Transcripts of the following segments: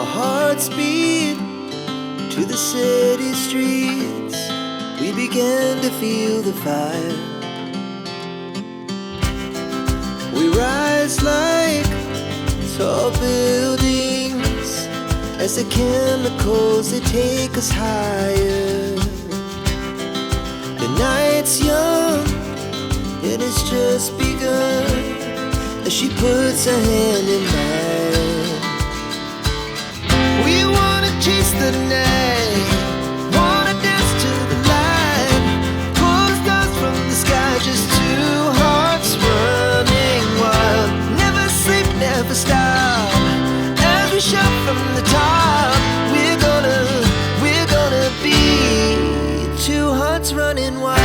Our hearts beat to the city streets. We began to feel the fire. We rise like tall buildings as the chemicals, they take us higher. The night's young and it's just begun as she puts her hand in mine. We wanna chase the night, wanna dance to the light, pull the stars from the sky, just two hearts running wild. Never sleep, never stop, as we shout from the top. We're gonna be two hearts running wild.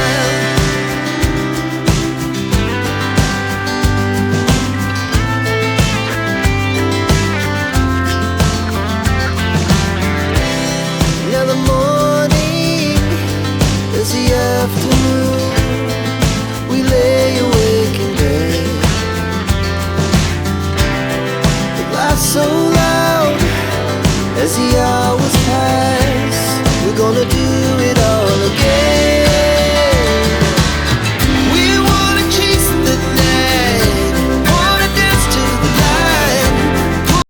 Now the morning is the afternoon. We lay awake in bed. The laughs so loud as the